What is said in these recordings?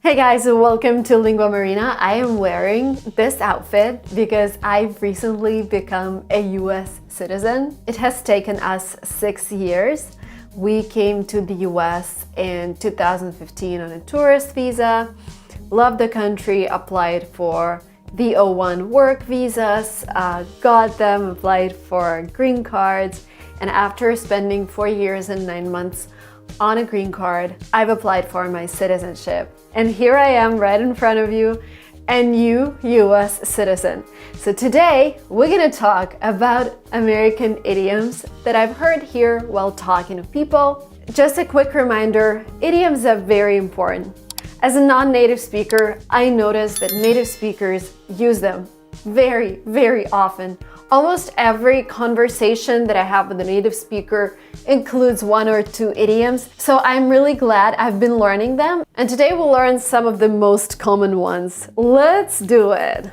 Hey guys, welcome to Lingua Marina. I am wearing this outfit because I've recently become a US citizen. It has taken us 6 years. We came to the US in 2015 on a tourist visa, loved the country, applied for the O1 work visas, got them, applied for green cards, and after spending 4 years and 9 months on a green card, I've applied for my citizenship. And here I am right in front of you, a new US citizen. So today we're gonna talk about American idioms that I've heard here while talking to people. Just a quick reminder, idioms are very important. As a non-native speaker, I noticed that native speakers use them very, very often. Almost every conversation that I have with a native speaker includes 1 or 2 idioms, so I'm really glad I've been learning them. And today we'll learn some of the most common ones. Let's do it.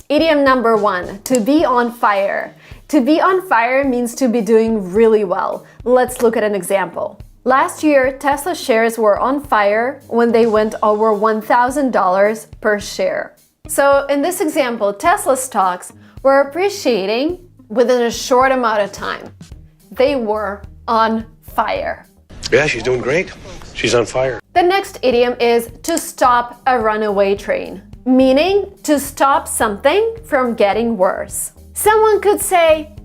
Idiom number 1, to be on fire. To be on fire means to be doing really well. Let's look at an example. Last year, Tesla shares were on fire when they went over $1,000 per share. So in this example, Tesla stocks were appreciating within a short amount of time. They were on fire. Yeah, she's doing great. She's on fire. The next idiom is to stop a runaway train, meaning to stop something from getting worse. Someone could say,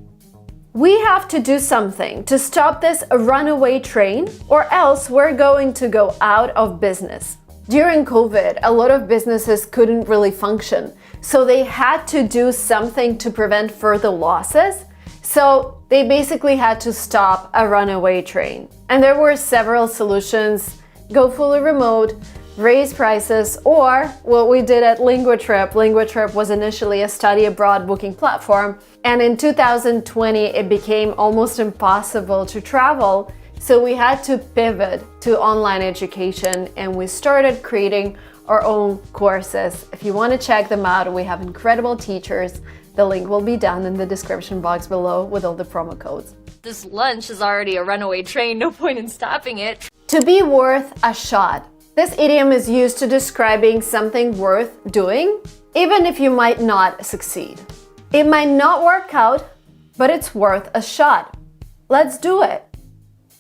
we have to do something to stop this runaway train or else we're going to go out of business. During COVID, a lot of businesses couldn't really function, so they had to do something to prevent further losses. So they basically had to stop a runaway train. And there were several solutions: go fully remote, raise prices, or what we did at LinguaTrip. LinguaTrip was initially a study abroad booking platform, and in 2020 it became almost impossible to travel. So we had to pivot to online education and we started creating our own courses. If you want to check them out, we have incredible teachers. The link will be down in the description box below with all the promo codes. This lunch is already a runaway train, no point in stopping it. To be worth a shot. This idiom is used to describing something worth doing, even if you might not succeed. It might not work out, but it's worth a shot. Let's do it.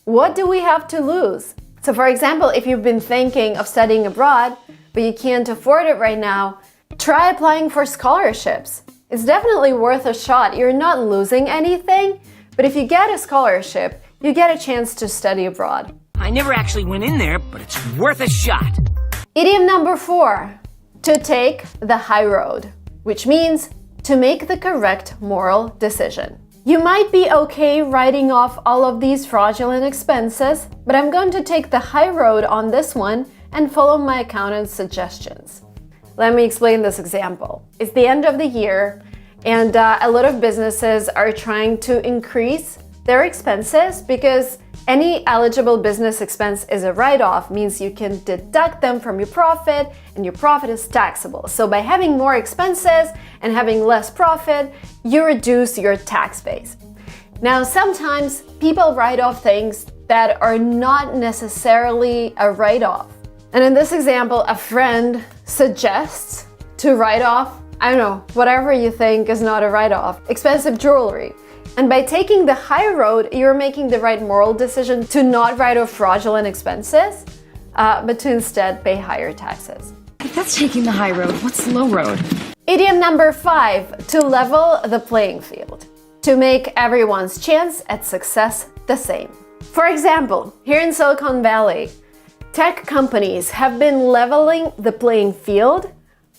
What do we have to lose? So for example, if you've been thinking of studying abroad, but you can't afford it right now, try applying for scholarships. It's definitely worth a shot. You're not losing anything, but if you get a scholarship, you get a chance to study abroad. I never actually went in there, but it's worth a shot. Idiom number 4, to take the high road, which means to make the correct moral decision. You might be okay writing off all of these fraudulent expenses, but I'm going to take the high road on this one and follow my accountant's suggestions. Let me explain this example. It's the end of the year, and a lot of businesses are trying to increase their expenses because any eligible business expense is a write-off, means you can deduct them from your profit, and your profit is taxable. So by having more expenses and having less profit, you reduce your tax base. Now, sometimes people write off things that are not necessarily a write-off. And in this example, a friend suggests to write off, I don't know, whatever you think is not a write-off, expensive jewelry. And by taking the high road, you're making the right moral decision to not write off fraudulent expenses, but to instead pay higher taxes. If that's taking the high road, what's the low road? Idiom number 5, to level the playing field. To make everyone's chance at success the same. For example, here in Silicon Valley, tech companies have been leveling the playing field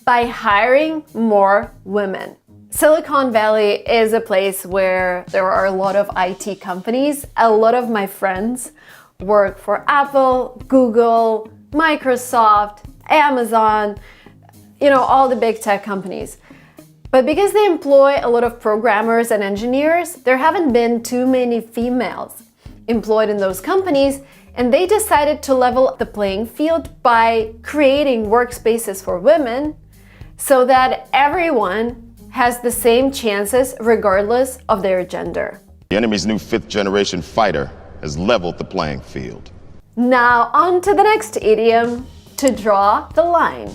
by hiring more women. Silicon Valley is a place where there are a lot of IT companies. A lot of my friends work for Apple, Google, Microsoft, Amazon, all the big tech companies. But because they employ a lot of programmers and engineers, there haven't been too many females employed in those companies, and they decided to level the playing field by creating workspaces for women so that everyone has the same chances regardless of their gender. The enemy's new 5th generation fighter has leveled the playing field. Now on to the next idiom, to draw the line,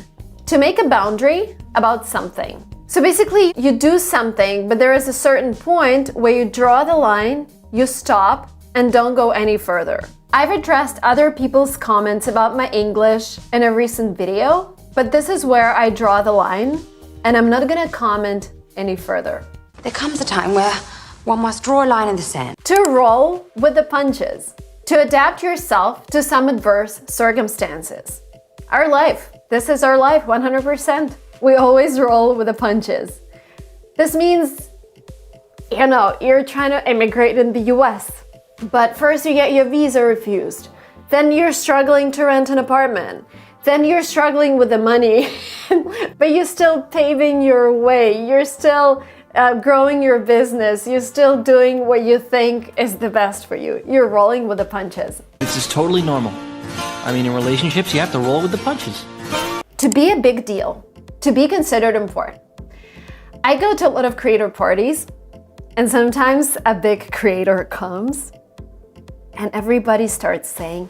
to make a boundary about something. So basically, you do something, but there is a certain point where you draw the line, you stop, and don't go any further. I've addressed other people's comments about my English in a recent video, but this is where I draw the line, and I'm not gonna comment any further. There comes a time where one must draw a line in the sand. To roll with the punches. To adapt yourself to some adverse circumstances. Our life. This is our life, 100%. We always roll with the punches. This means, you know, you're trying to immigrate in the US, but first you get your visa refused. Then you're struggling to rent an apartment. Then you're struggling with the money, but you're still paving your way. You're still growing your business. You're still doing what you think is the best for you. You're rolling with the punches. This is totally normal. I mean, in relationships, you have to roll with the punches. To be a big deal, to be considered important. I go to a lot of creator parties, and sometimes a big creator comes, and everybody starts saying,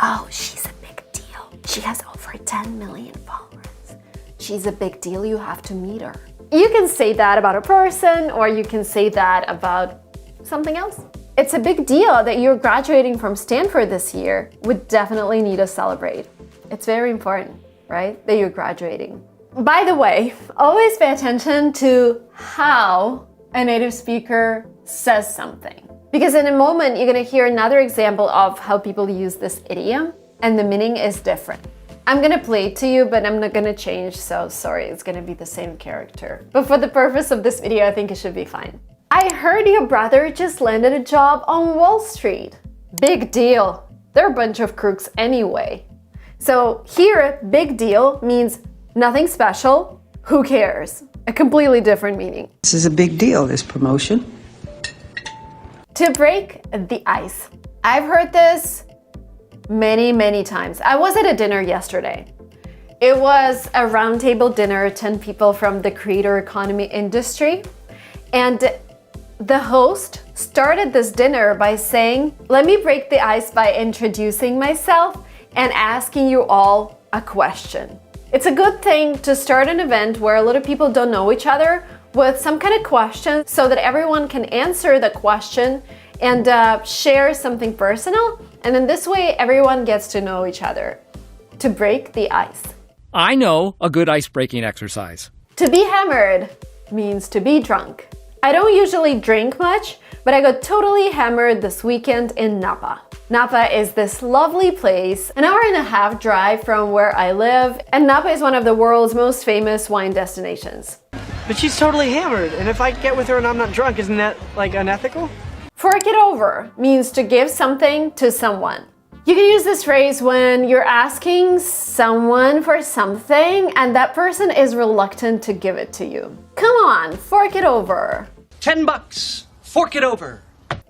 oh, she's a big deal. She has over 10 million followers. She's a big deal, you have to meet her. You can say that about a person, or you can say that about something else. It's a big deal that you're graduating from Stanford this year. We definitely need to celebrate. It's very important, right? That you're graduating. By the way, always pay attention to how a native speaker says something. Because in a moment, you're gonna hear another example of how people use this idiom, and the meaning is different. I'm gonna play it to you, but I'm not gonna change, so sorry, it's gonna be the same character. But for the purpose of this video, I think it should be fine. I heard your brother just landed a job on Wall Street. Big deal. They're a bunch of crooks anyway. So here, big deal means nothing special, who cares? A completely different meaning. This is a big deal, this promotion. To break the ice. I've heard this many times. I was at a dinner yesterday. It was a roundtable dinner, 10 people from the creator economy industry. And the host started this dinner by saying, let me break the ice by introducing myself and asking you all a question. It's a good thing to start an event where a lot of people don't know each other with some kind of question so that everyone can answer the question and share something personal. And then this way, everyone gets to know each other. To break the ice. I know a good ice-breaking exercise. To be hammered means to be drunk. I don't usually drink much, but I got totally hammered this weekend in Napa. Napa is this lovely place, an hour-and-a-half drive from where I live, and Napa is one of the world's most famous wine destinations. But she's totally hammered, and if I get with her and I'm not drunk, isn't that, like, unethical? Fork it over means to give something to someone. You can use this phrase when you're asking someone for something and that person is reluctant to give it to you. Come on, fork it over. $10. Fork it over.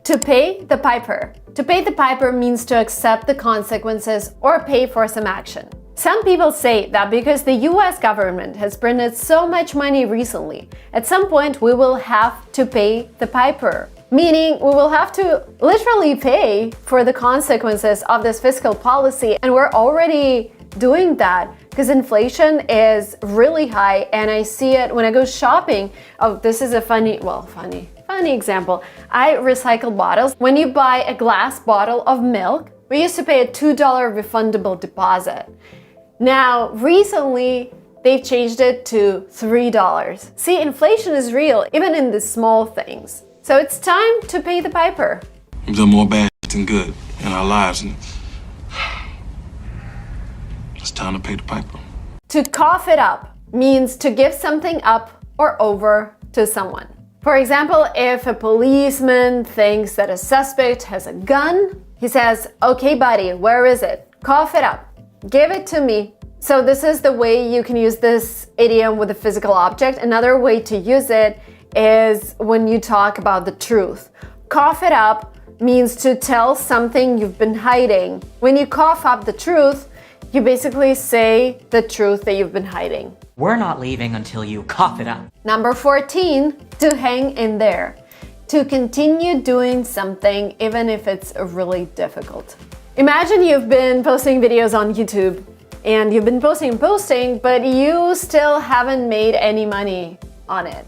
To pay the piper. To pay the piper means to accept the consequences or pay for some action. Some people say that because the US government has printed so much money recently, at some point we will have to pay the piper. Meaning we will have to literally pay for the consequences of this fiscal policy, and we're already doing that because inflation is really high, and I see it when I go shopping. Oh, this is a funny example. I recycle bottles. When you buy a glass bottle of milk, we used to pay a $2 refundable deposit. Now, recently, they've changed it to $3. See, inflation is real, even in the small things. So it's time to pay the piper. We've done more bad than good in our lives, and it's time to pay the piper. To cough it up means to give something up or over to someone. For example, if a policeman thinks that a suspect has a gun, he says, okay buddy, where is it? Cough it up. Give it to me. So this is the way you can use this idiom with a physical object. Another way to use it is when you talk about the truth. Cough it up means to tell something you've been hiding. When you cough up the truth, you basically say the truth that you've been hiding. We're not leaving until you cough it up. Number 14, to hang in there. To continue doing something even if it's really difficult. Imagine you've been posting videos on YouTube and you've been posting, but you still haven't made any money on it.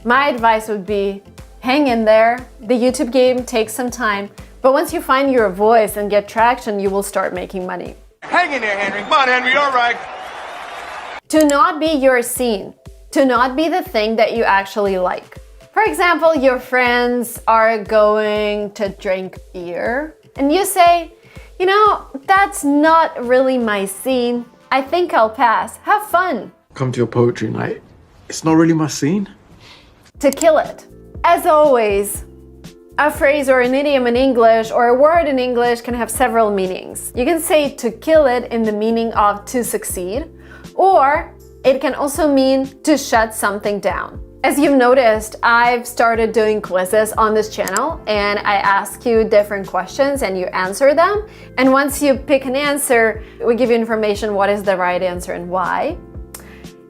My advice would be hang in there. The YouTube game takes some time, but once you find your voice and get traction, you will start making money. Hang in there, Henry. Come on, Henry, all right. To not be your scene, to not be the thing that you actually like. For example, your friends are going to drink beer, and you say, you know, that's not really my scene. I think I'll pass. Have fun. Come to your poetry night. It's not really my scene. To kill it. As always, a phrase or an idiom in English or a word in English can have several meanings. You can say to kill it in the meaning of to succeed, or it can also mean to shut something down. As you've noticed, I've started doing quizzes on this channel, and I ask you different questions and you answer them. And once you pick an answer, we give you information what is the right answer and why.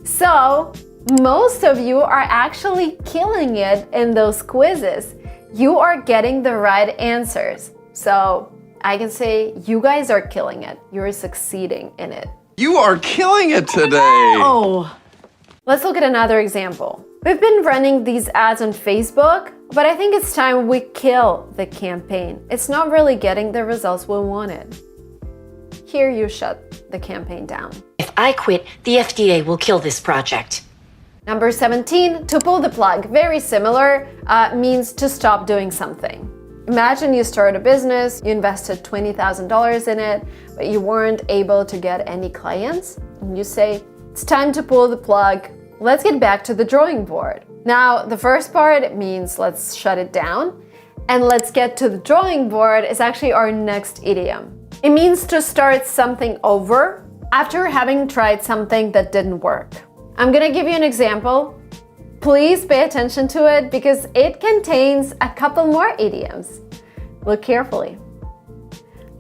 So most of you are actually killing it in those quizzes. You are getting the right answers. So I can say you guys are killing it. You're succeeding in it. You are killing it today. Oh. Let's look at another example. We've been running these ads on Facebook, but I think it's time we kill the campaign. It's not really getting the results we wanted. Here you shut the campaign down. If I quit, the FDA will kill this project. Number 17, to pull the plug. Very similar, means to stop doing something. Imagine you start a business, you invested $20,000 in it, but you weren't able to get any clients. And you say, it's time to pull the plug. Let's get back to the drawing board. Now, the first part means let's shut it down. And let's get to the drawing board is actually our next idiom. It means to start something over after having tried something that didn't work. I'm gonna give you an example. Please pay attention to it because it contains a couple more idioms. Look carefully.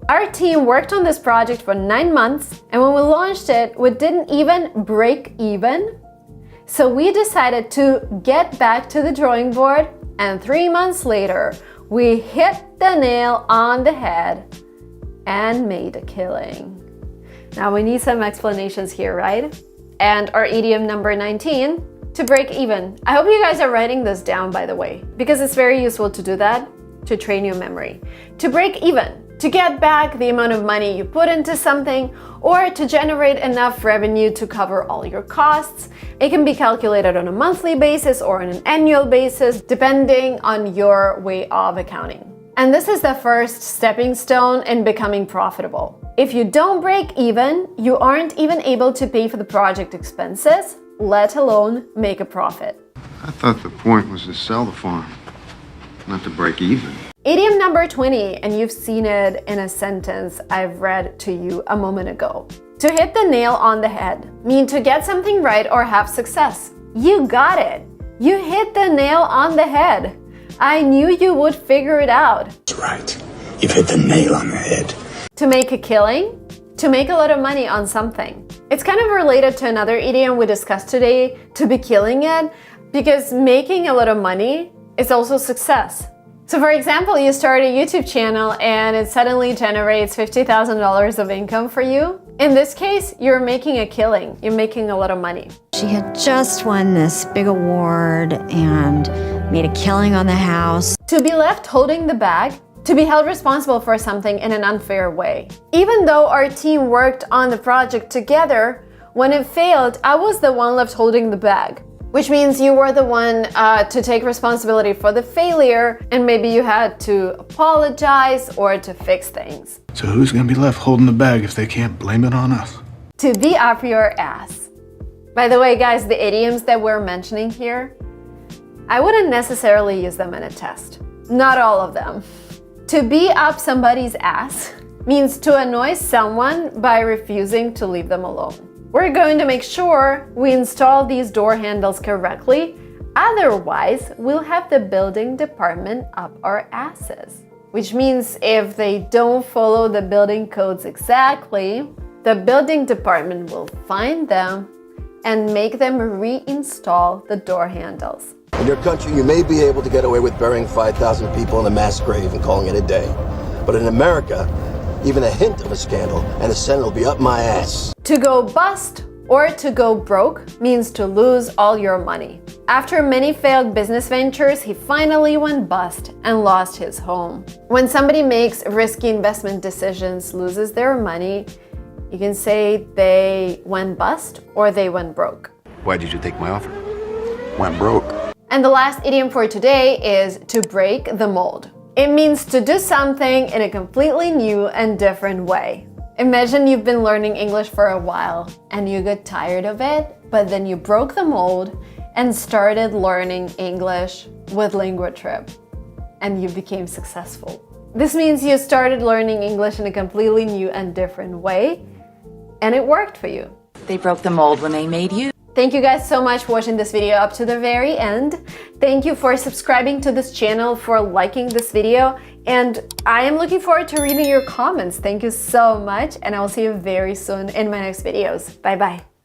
Our team worked on this project for 9 months, and when we launched it, we didn't even break even. So we decided to get back to the drawing board, and 3 months later, we hit the nail on the head and made a killing. Now we need some explanations here, right? And our idiom number 19, to break even. I hope you guys are writing this down, by the way, because it's very useful to do that, to train your memory. To break even, to get back the amount of money you put into something, or to generate enough revenue to cover all your costs. It can be calculated on a monthly basis or on an annual basis, depending on your way of accounting. And this is the first stepping stone in becoming profitable. If you don't break even, you aren't even able to pay for the project expenses, let alone make a profit. I thought the point was to sell the farm, not to break even. Idiom number 20, and you've seen it in a sentence I've read to you a moment ago. To hit the nail on the head, mean to get something right or have success. You got it. You hit the nail on the head. I knew you would figure it out. That's right. You've hit the nail on the head. To make a killing, to make a lot of money on something. It's kind of related to another idiom we discussed today, to be killing it, because making a lot of money is also success. So for example, you start a YouTube channel and it suddenly generates $50,000 of income for you. In this case, you're making a killing. You're making a lot of money. She had just won this big award and made a killing on the house. To be left holding the bag, to be held responsible for something in an unfair way. Even though our team worked on the project together, when it failed, I was the one left holding the bag. Which means you were the one to take responsibility for the failure, and maybe you had to apologize or to fix things. So who's gonna be left holding the bag if they can't blame it on us? To be up your ass. By the way, guys, the idioms that we're mentioning here, I wouldn't necessarily use them in a test. Not all of them. To be up somebody's ass means to annoy someone by refusing to leave them alone. We're going to make sure we install these door handles correctly, otherwise we'll have the building department up our asses. Which means if they don't follow the building codes exactly, the building department will find them and make them reinstall the door handles. In your country, you may be able to get away with burying 5,000 people in a mass grave and calling it a day. But in America, Even a hint of a scandal, and the Senate will be up my ass. To go bust or to go broke means to lose all your money. After many failed business ventures, he finally went bust and lost his home. When somebody makes risky investment decisions, loses their money, you can say they went bust or they went broke. Why did you take my offer? Went broke. And the last idiom for today is to break the mold. It means to do something in a completely new and different way. Imagine you've been learning English for a while and you got tired of it, but then you broke the mold and started learning English with LinguaTrip, and you became successful. This means you started learning English in a completely new and different way, and it worked for you. They broke the mold when they made you. Thank you guys so much for watching this video up to the very end. Thank you for subscribing to this channel, for liking this video, and I am looking forward to reading your comments. Thank you so much, and I will see you very soon in my next videos. Bye bye.